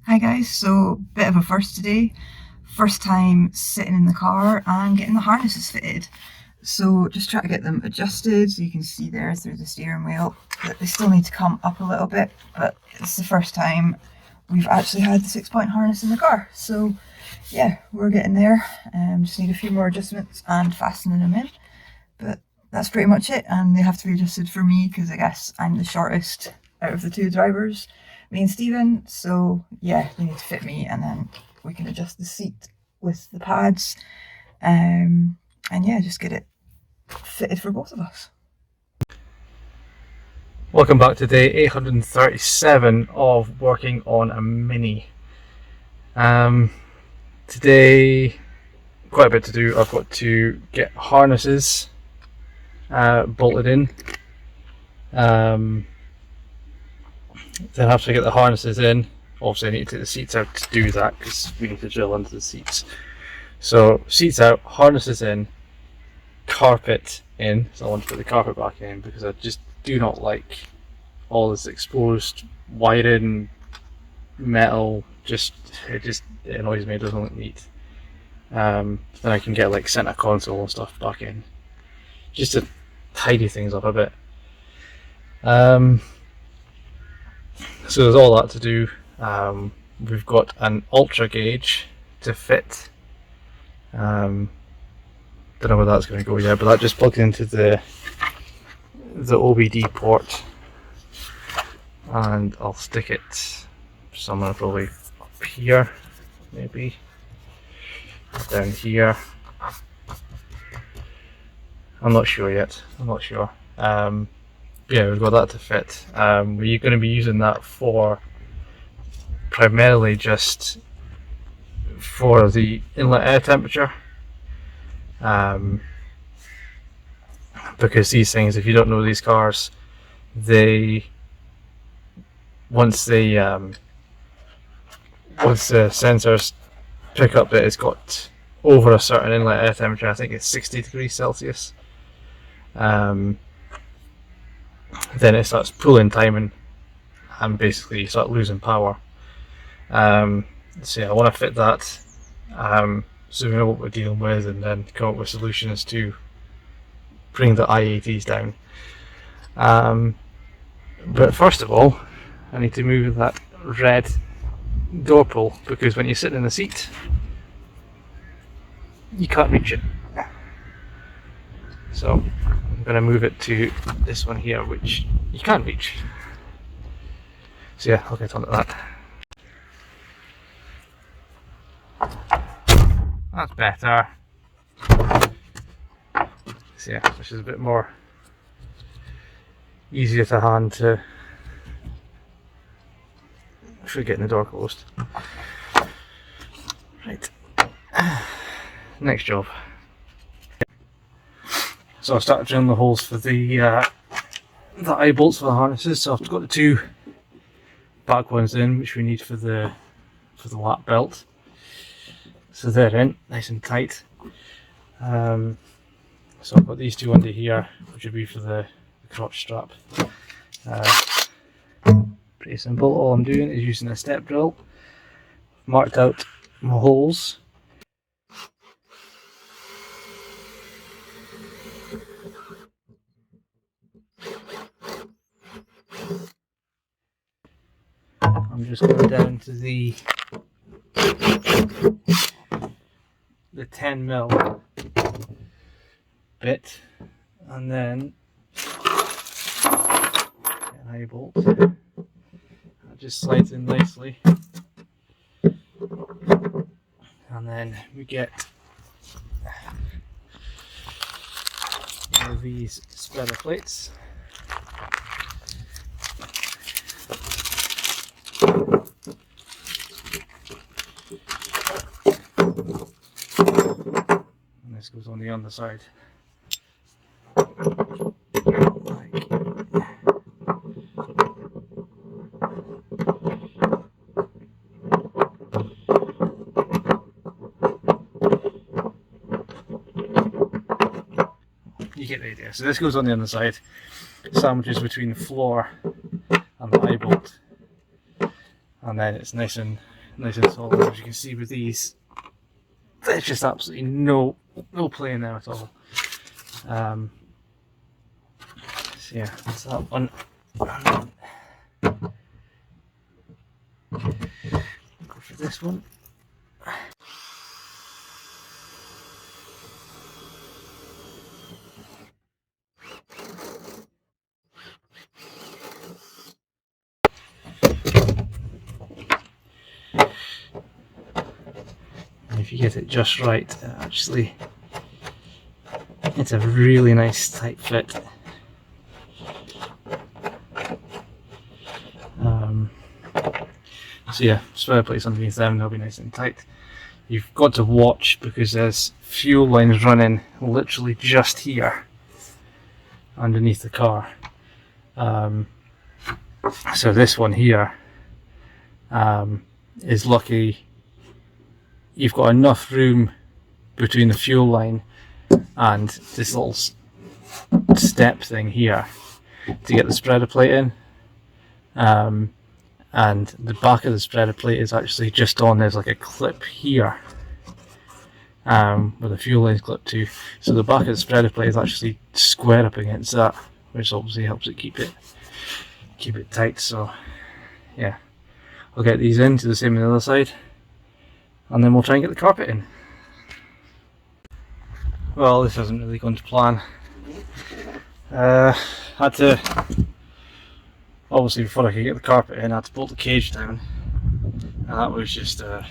Hi guys, so bit of a first today. First time sitting in the car and getting the harnesses fitted. So just try to get them adjusted so you can see there through the steering wheel that they still need to come up a little bit, but it's the first time we've actually had the 6-point harness in the car. So yeah, we're getting there. Just need a few more adjustments and fastening them in, but that's pretty much it. And they have to be adjusted for me because I guess I'm the shortest out of the two drivers, me and Stephen. So yeah, they need to fit me and then we can adjust the seat with the pads. And yeah, just get it fitted for both of us. Welcome back to day 837 of working on a Mini. Today, quite a bit to do. I've got to get harnesses bolted in. Then after I get the harnesses in, obviously I need to take the seats out to do that because we need to drill into the seats. So seats out, harnesses in, carpet in. So I want to put the carpet back in because I just do not like all this exposed wiring, metal. It annoys me. It doesn't look neat. Then I can get like center console and stuff back in, just to tidy things up a bit. So there's all that to do. We've got an ultra gauge to fit. Don't know where that's going to go yet, but that just plugs into the OBD port, and I'll stick it somewhere probably up here, maybe down here. I'm not sure yet. Yeah, we've got that to fit. We're going to be using that for primarily just for the inlet air temperature, because these things, if you don't know these cars, once the sensors pick up that it's got over a certain inlet air temperature, I think it's 60 degrees Celsius, then it starts pulling timing and basically you start losing power. So yeah, I want to fit that, so we know what we're dealing with, and then come up with solutions to bring the IATs down. But first of all, I need to move that red door pull, because when you're sitting in the seat you can't reach it. So I'm going to move it to this one here, which you can reach. So yeah, I'll get on to that. That's better. So yeah, which is a bit more easier to hand to actually getting the door closed. Right, next job. So I've started drilling the holes for the eye bolts for the harnesses. So I've got the two back ones in, which we need for the lap belt. So they're in, nice and tight. So I've got these two under here, which would be for the crotch strap. Pretty simple. All I'm doing is using a step drill. Marked out my holes. I'm just going down to the 10mm bit, and then an eye bolt. That just slides in nicely, and then we get one of these spreader plates. And this goes on the underside. You get the idea. So this goes on the underside, sandwiches between the floor and the eye bolt, and then it's nice and nice and solid. As you can see with these, there's just absolutely no play in there at all. So yeah, that's that one. Go for this one. And if you get it just right, actually, it's a really nice tight fit. So yeah, spreader plates underneath them, they'll be nice and tight. You've got to watch because there's fuel lines running literally just here underneath the car. So this one here is lucky. You've got enough room between the fuel line and this little step thing here to get the spreader plate in. And the back of the spreader plate is actually just on, there's like a clip here where the fuel line is clipped to. So the back of the spreader plate is actually square up against that, which obviously helps it keep it tight. So yeah, I'll get these in, do the same on the other side, and then we'll try and get the carpet in. Well, this hasn't really gone to plan. Had to, obviously before I could get the carpet in, I had to bolt the cage down, and that was just an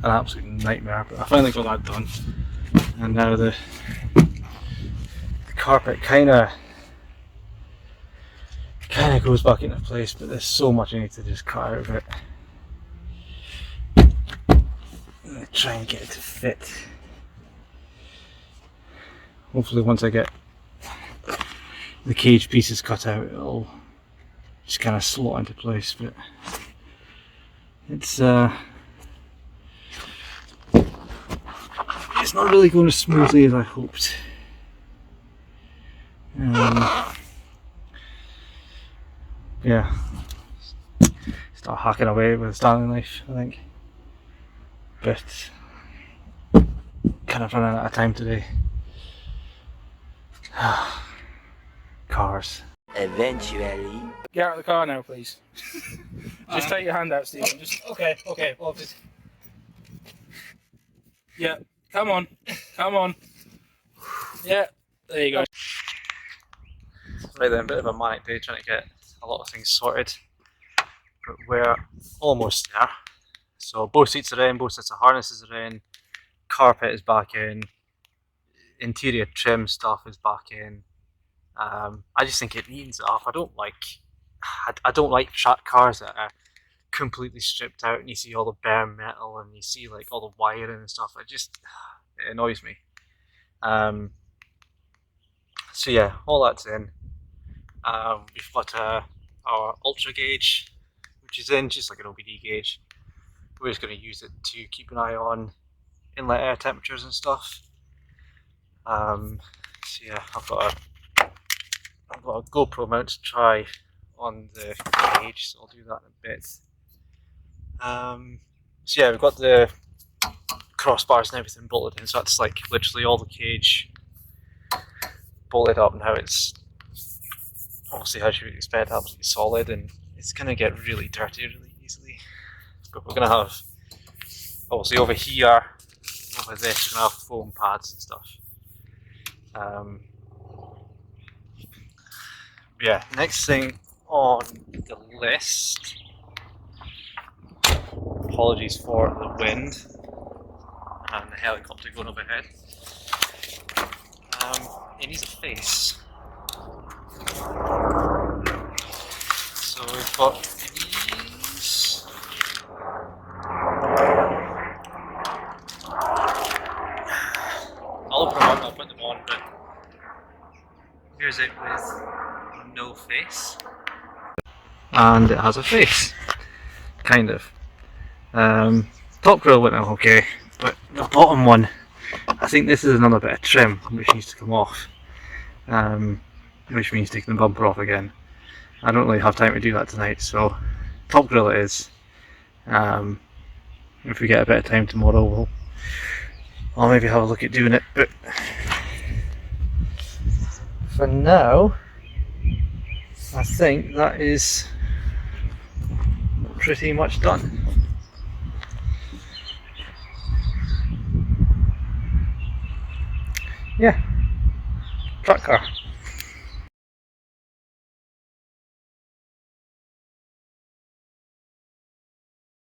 absolute nightmare, but I finally got that done, and now the carpet kind of goes back into place, but there's so much I need to just cut out of it. I'm going to try and get it to fit. Hopefully once I get the cage pieces cut out, it'll just kind of slot into place, but it's not really going as smoothly as I hoped. Yeah, start hacking away with a Stanley knife, I think, but kind of running out of time today. Cars. Eventually. Get out of the car now, please. Just take your hand out, Stephen. Just okay. Well, just yeah. Come on. Yeah, there you go. Right then, bit of a manic day trying to get a lot of things sorted, but we're almost there. So both seats are in, both sets of harnesses are in, carpet is back in, interior trim stuff is back in. I just think it needs it up. I don't like track cars that are completely stripped out and you see all the bare metal and you see like all the wiring and stuff. It annoys me. So yeah, all that's in. We've got our ultra gauge, which is in, just like an OBD gauge. We're just going to use it to keep an eye on inlet air temperatures and stuff. So yeah, I've got a GoPro mount to try on the cage, so I'll do that in a bit. So yeah, we've got the crossbars and everything bolted in, so that's like literally all the cage bolted up. Now it's obviously, as you would expect, absolutely solid, and it's going to get really dirty really easily. But we're going to have, obviously over here, over this, we're going to have foam pads and stuff. Yeah, next thing on the list, apologies for the wind and the helicopter going overhead, it needs a face. So we've got these. I'll open them up, I'll put them on, but here's it with no face. And it has a face, kind of. Top grill went out okay, but the bottom one, I think this is another bit of trim which needs to come off, which means taking the bumper off again. I don't really have time to do that tonight, so top grill it is. If we get a bit of time tomorrow, I'll maybe have a look at doing it. But for now, I think that is pretty much done. Yeah, truck car.